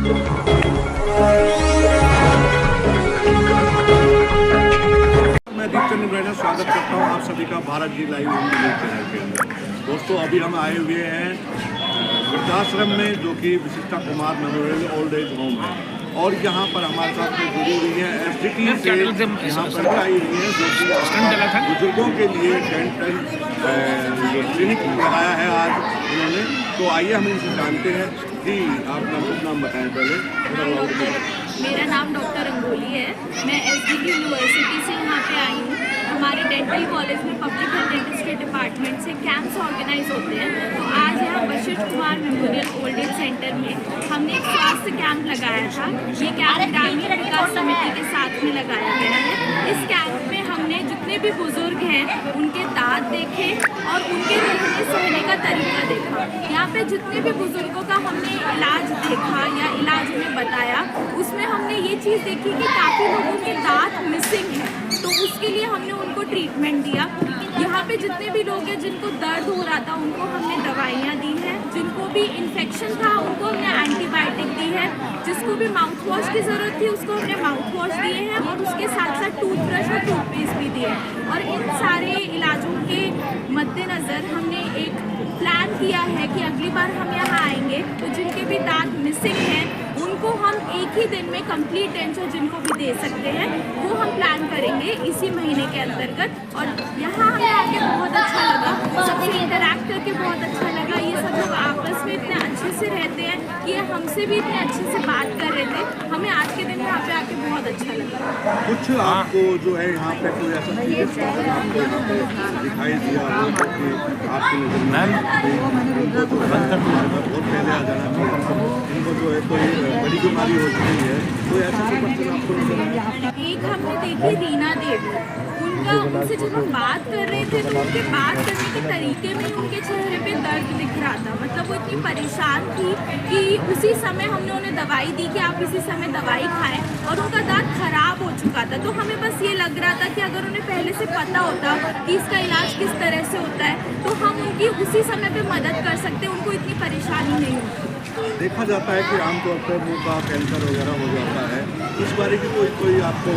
मैं दीपचंद रैना स्वागत करता हूँ आप सभी का भारत जी लाइव न्यूज़ चैनल के अंदर। दोस्तों अभी हम आए हुए हैं वृद्धाश्रम में, जो कि विशिष्टा Kumar memorial old age home है, और यहाँ पर हमारे साथ में जुड़ी हुई है एसडीटी से यहाँ पर आई हुई है, जो कि बुजुर्गों के लिए डेंटल क्लिनिक लगाया है आज उन्होंने। तो आइए हम इनसे जानते हैं कि आप नाम बताएं पहले। मेरा नाम डॉक्टर रंगोली है। मैं एसडीटी यूनिवर्सिटी से यहाँ पे आई हूँ। हमारे डेंटल कॉलेज में पब्लिक हेल्थ डेंटिस्ट्री डिपार्टमेंट से कैंप्स ऑर्गेनाइज होते हैं। तो आज यहाँ Vashishtha Kumar memorial old age centre में हमने एक स्वास्थ्य कैंप लगाया था। ये कैंप ग्रामीण विकास समिति के साथ में लगाया गया है। इस कैंप में हमने जितने भी बुजुर्ग हैं उनके दांत देखे और उनके रहने सहने का तरीका देखा। यहाँ पे जितने भी बुजुर्गों का हमने इलाज देखा या इलाज उन्हें बताया, उसमें हमने ये चीज़ देखी कि काफ़ी लोगों के दांत मिसिंग है। तो उसके लिए हमने उनको ट्रीटमेंट दिया। यहाँ पे जितने भी लोग हैं जिनको दर्द हो रहा था उनको हमने दवाइयाँ दी हैं, जिनको भी इन्फेक्शन था उनको हमने एंटीबायोटिक दी है, जिसको भी माउथ वॉश की ज़रूरत थी उसको हमने माउथ वॉश दिए हैं, और उसके साथ साथ टूथब्रश और टूथपेस्ट भी दिए। और इन सारे इलाजों के मद्देनज़र हमने एक प्लान किया है कि अगली बार हम यहाँ आएंगे तो जिनके भी दांत मिसिंग हैं उनको हम एक ही दिन में कंप्लीट डेंचर जिनको भी दे सकते हैं वो हम प्लान करेंगे इसी महीने के अंतर्गत। और यहाँ हमें आके बहुत अच्छा लगा, सबसे इंटरैक्ट करके बहुत अच्छा लगा। ये सब लोग आपस में इतने अच्छे से रहते हैं कि हमसे भी इतने अच्छे से बात कर रहे थे। हमें आज के दिन यहाँ पे आके बहुत अच्छा लगा। कुछ आपको जो है यहाँ पे कोई ऐसा दिखाई दिया हो कि आपकी नजर में इनको तो बहुत पहले आ जाना चाहिए, इनको जो है कोई बड़ी बीमारी हो चुकी है, तो ऐसा कोई पर्सन आपको नजर आया? एक हमने देखी रीना देवी, उनसे जब हम बात कर रहे थे तो उनके बात करने के तरीके में उनके चेहरे पे दर्द दिख रहा था। मतलब वो इतनी परेशान थी कि उसी समय हमने उन्हें दवाई दी कि आप इसी समय दवाई खाएं, और उनका दांत खराब हो चुका था। तो हमें बस ये लग रहा था कि अगर उन्हें पहले से पता होता कि इसका इलाज किस तरह से होता है तो हम उनकी उसी समय पे मदद कर सकते, उनको इतनी परेशानी नहीं होती। देखा जाता है कि आमतौर पर मुंह का कैंसर वगैरह हो जाता है, इस बारे की कोई आपको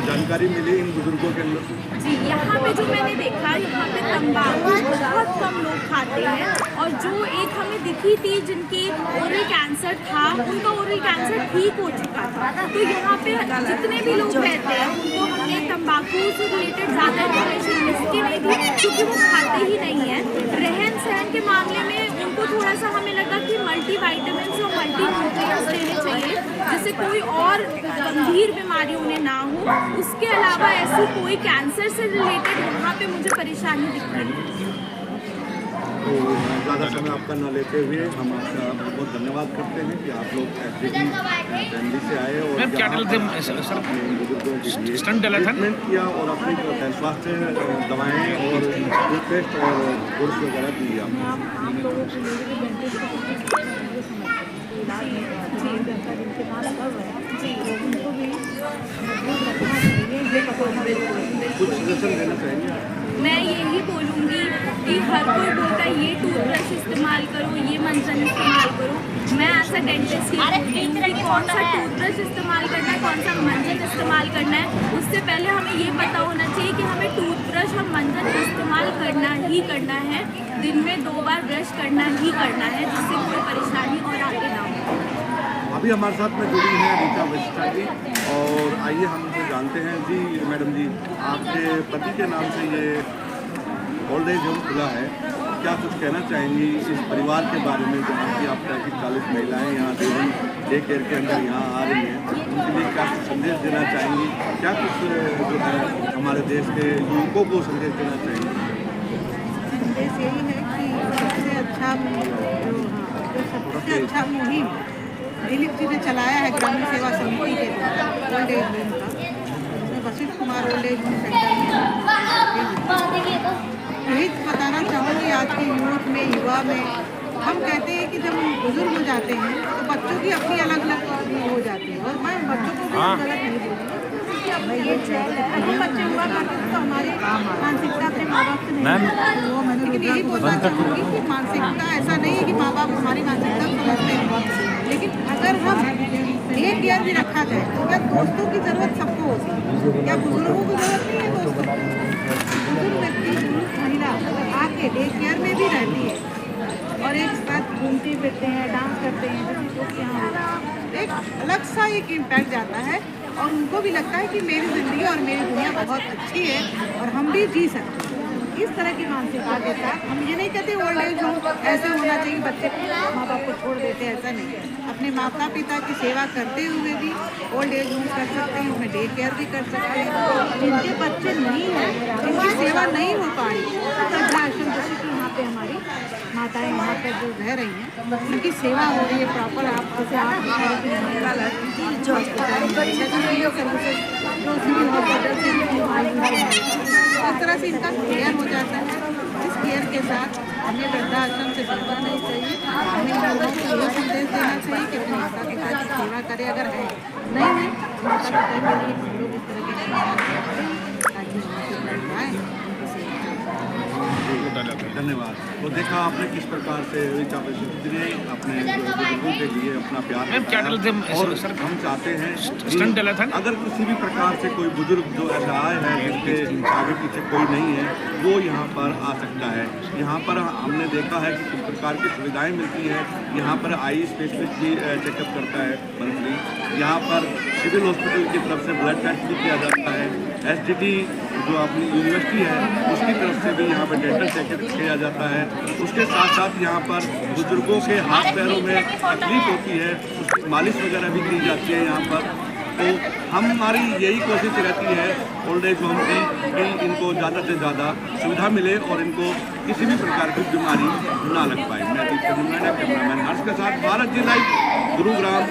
जानकारी मिली इन बुजुर्गों के अंदर? जी, यहाँ पे जो मैंने देखा, यहाँ पे तंबाकू बहुत कम लोग खाते हैं, और जो एक हमें दिखी थी जिनकी ओरल कैंसर था उनका ओरल कैंसर ठीक हो चुका था। तो यहाँ पे जितने भी लोग रहते हैं उनको हमने तंबाकू से रिलेटेड ज़्यादा इन्फॉर्मेशन इसकी नहीं दी क्योंकि वो खाते ही नहीं है। रहन सहन के मामले में उनको थोड़ा सा हमें लगा कि मल्टीविटामिन और मल्टीन्यूट्रिएंट्स देने चाहिए जिससे कोई और गंभीर बीमारी उन्हें ना हो। उसके अलावा ऐसी कोई कैंसर से रिलेटेड यहाँ पे मुझे परेशानी दिख रही है। तो ज़्यादा समय आपका न लेते हुए हम आपका बहुत धन्यवाद करते हैं कि आप लोग फैमिली से आए और ट्रीटमेंट किया और अपनी स्वास्थ्य दवाएँ और टूथपेस्ट और कोर्स वगैरह दिया। कुछ सजेशन देना चाहेंगे? मैं यही बोलूँगी कि हर कोई बोलता है ये टूथब्रश इस्तेमाल करो, ये मंजन इस्तेमाल करो। मैं एज अ डेंटिस्ट ही कौन सा टूथब्रश इस्तेमाल करना है, कौन सा मंजन इस्तेमाल करना है, उससे पहले हमें ये पता होना चाहिए कि हमें टूथब्रश और मंजन इस्तेमाल करना ही करना है। दिन में 2 बार ब्रश करना ही करना है जिससे कोई परेशानी और आगे ना हो। अभी हमारे साथ में जुड़ी हैं रीता विशिष्टा जी, और आइए हम उनसे जानते हैं। जी मैडम जी, आपके पति के नाम से ये ओल्ड एज होम खुला है, क्या कुछ कहना चाहेंगी इस परिवार के बारे में जहाँ की आप 40 महिलाएँ यहाँ डे केयर के अंदर यहाँ आ रही हैं, उनके लिए क्या कुछ संदेश देना चाहेंगी? क्या कुछ जो है हमारे देश के युवकों को संदेश देना चाहेंगी? संदेश यही है कि सबसे अच्छा मुहिम दिलीप जी ने चलाया है ग्रामीण सेवा समिति के द्वारा ओल्ड एज होम का, उसमें Vashishtha Kumar old age home centre में यही बताना चाहूँगी आज के यूथ में, युवा में। हम कहते हैं कि जब हम बुजुर्ग हो जाते हैं तो बच्चों की अपनी अलग अलग हो जाती है, और मैं बच्चों को भी गलत नहीं बोलूँगी क्योंकि अब ये हम बच्चे हुआ करते थे तो हमारी मानसिकता अपने माँ बाप से नहीं, लेकिन यही बोलना चाहूँगी कि मानसिकता ऐसा नहीं है कि माँ बाप हमारी मानसिकता समझते हैं, लेकिन अगर हम केयर भी रखा जाए। क्या दोस्तों की जरूरत सबको होती है, क्या बुजुर्गों को जरूरत नहीं है दोस्तों की? बुजुर्ग व्यक्ति, बुजुर्ग महिला अगर आके डे केयर में भी रहती है और एक साथ घूमते फिरते हैं, डांस करते हैं, जैसे लोग यहाँ होता है, एक अलग सा एक इम्पैक्ट जाता है और उनको भी लगता है कि मेरी ज़िंदगी और मेरी दुनिया बहुत अच्छी है और हम भी जी सकते हैं। इस तरह की मानसिकता के साथ हम ये नहीं कहते ओल्ड एज होम ऐसे होना चाहिए बच्चे माँ बाप को छोड़ देते, ऐसा नहीं है। अपने माता पिता की सेवा करते हुए भी ओल्ड एज होम कर सकते हैं, उन्हें डे केयर भी कर सकते हैं। जिनके बच्चे नहीं हैं, जिनकी सेवा नहीं हो पा रही, वृद्धाश्रम जैसे कि यहाँ पे हमारी माताएं यहाँ पर जो रह रही हैं उनकी सेवा हो रही है प्रॉपर। आप जैसे आप जो हॉस्पिटल सर्विसेज जो सिविल हॉस्पिटल से इस तरह से इनका केयर हो जाता है। इस केयर के साथ हमें वृद्धाश्रम से डरना नहीं चाहिए। हमें लोगों को यही संदेश देना चाहिए कि अपने माता पिता की सेवा करें, अगर है नहीं है माता पिता के लिए हम लोग इस तरह के ताकि जाए। धन्यवाद। तो देखा आपने किस प्रकार से ऋचा प्रसिद्धि ने अपने बुजुर्गों के लिए अपना प्यार दिखाया। और हम चाहते हैं कि अगर किसी भी प्रकार से कोई बुजुर्ग जो ऐसा आए हैं जिनके आगे पीछे कोई नहीं है, वो यहाँ पर आ सकता है। यहाँ पर हमने देखा है कि किस प्रकार की सुविधाएं मिलती हैं। यहाँ पर आई स्पेशलिस्ट भी चेकअप करता है मंथली। यहाँ पर सिविल हॉस्पिटल की तरफ से ब्लड टेस्ट भी किया जाता है। SDT जो अपनी यूनिवर्सिटी है उसकी तरफ से भी यहाँ पर डेंटल चेकअप किया जाता है। उसके साथ साथ यहाँ पर बुजुर्गों के हाथ पैरों में तकलीफ होती है, उसकी मालिश वगैरह भी की जाती है यहाँ पर। तो हमारी यही कोशिश रहती है ओल्ड एज होम की कि इनको ज़्यादा से ज़्यादा सुविधा मिले और इनको किसी भी प्रकार की बीमारी ना लग पाए। मैं कैमरामैन हर्ष के साथ भारत जी लाइव, गुरुग्राम।